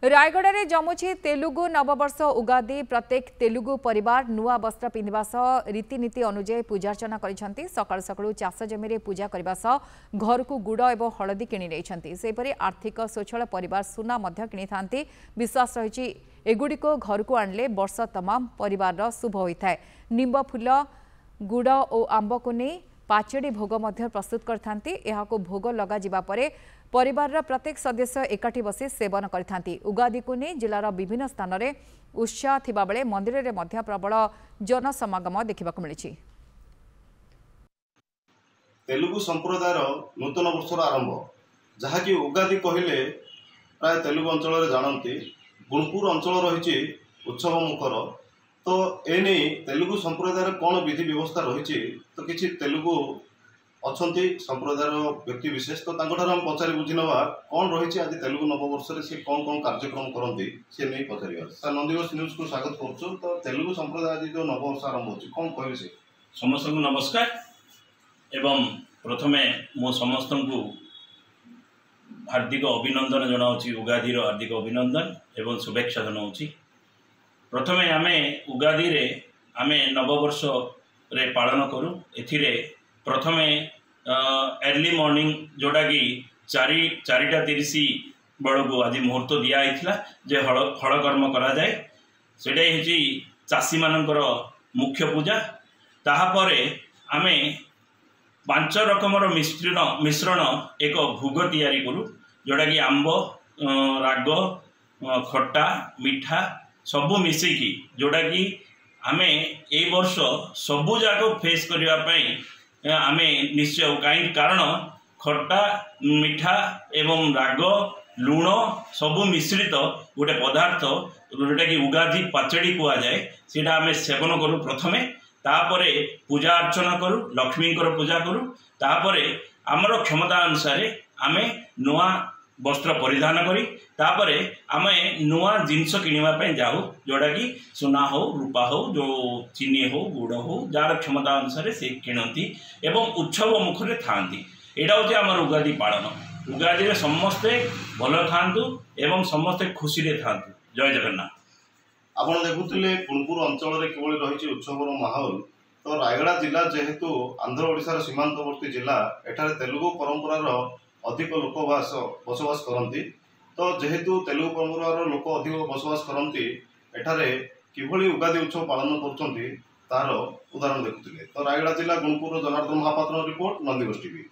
रायगढ़ में जमुची तेलुगु नववर्ष उगादी प्रत्येक तेलुगु परिवार नुआ वस्त्र पिंधा सह रीतिनीति अनुजाई पूजार्चना कर सकाळु सकाळु चाष जमी पूजा करने घर को गुड़ और हलदी किणी नहीं आर्थिक स्वच्छल परिवार सुना किणी था विश्वास रही एगुड़िक घर को आणले वर्ष तमाम परिवार शुभ होता है। निम्ब फूल गुड़ और आंब को नहीं पाचेड़ी भोग प्रस्तुत करते भोग लगा जिबा परे परिवार प्रत्येक सदस्य एकाठी बसी सेवन करथांती। उगादी को नहीं जिलार विभिन्न स्थान में उत्साह थिबा बेले मंदिर में मध्य प्रबल जनसमागम देखा मिली। तेलुगु संप्रदायर नूतन वर्षर आरंभ जहाँकि उगादी कहले प्राय तेलुगु अंचल जानती गुणपुर अंचल रही उत्सव मुखर तो एने तेलुगु संप्रदायर कौन विधि व्यवस्था रही तो किसी तेलुगु अच्छा संप्रदायर व्यक्ति विशेष तो हम पचारि बुझीनवा कौन रही आज तेलुगु नववर्ष से कौन कौन कार्यक्रम करती सी नहीं पचार सर नंदीघोष न्यूज को स्वागत करुँ। तो तेलुगु संप्रदाय आज जो नववर्ष आरंभ हो कौन कहे से समस्त को नमस्कार एवं प्रथमे मो समस्त को हार्दिक अभिनंदन जनाऊँगी उगादी हार्दिक अभिनंदन एवं शुभेच्छा जनाऊँगी। प्रथमे आमे उगादी रे आमे नववर्ष रे पालन करूँ एथिरे प्रथमे अर्ली मॉर्निंग जोड़ा कि 4:30 बेलू आज मुहूर्त दिखाई जे हल कर्म करा जाए सेटा होची चाषी मानकर मुख्य पूजा ताहापरे आमे 5 रकमर मिश्रण एक भोग तैयारी करूँ जोड़ा कि आंब राग खट्टा मिठा सबू मिसिकी जोड़ा कि आमे ए वर्ष सबू जाक फेस करने आमे निश्चय कहीं कारण खट्टा मिठा एवं राग लुण सबू मिश्रित गोटे पदार्थ जोटा कि उगादी पाचेड़ी कह जाए सीटा आमे सेवन करूँ प्रथमे तापरे पूजा अर्चना करूँ लक्ष्मी पूजा करूँ तापरे आमर क्षमता अनुसार आमे नुआ वस्त्र परिधान करी तापरे आमे नुआ जिनस किणवाई जाऊ जोड़ा कि सुना हो रूपा हो जो चीनी हो गुड़ हो जार क्षमता अनुसार से किणती एवं उत्सव मुखरे थांती। एटा हूँ आमर उगादी पालन उगादी समस्ते भल थांतु एवं समस्ते खुशी रे थांतु। जय जगन्नाथ। आपण देखुले गुणपुर अंचल रे केवल रही उत्सवर माहौल तो रायगड़ा जिला जेहेतु आंध्र ओडिशार सीमांतवर्ती जिला एठारे तेलुगु परंपरार अधिक लोक बसवास करती तो जेहेतु तेलुगु परंपरार लोक अधिक बसवास करती एठारे किभली उगादी उत्सव पालन कर तार उदाहरण देखुले। तो रायगड़ा जिला गुणपुर जनार्दन महापात्र रिपोर्ट नंदीघोष टीवी।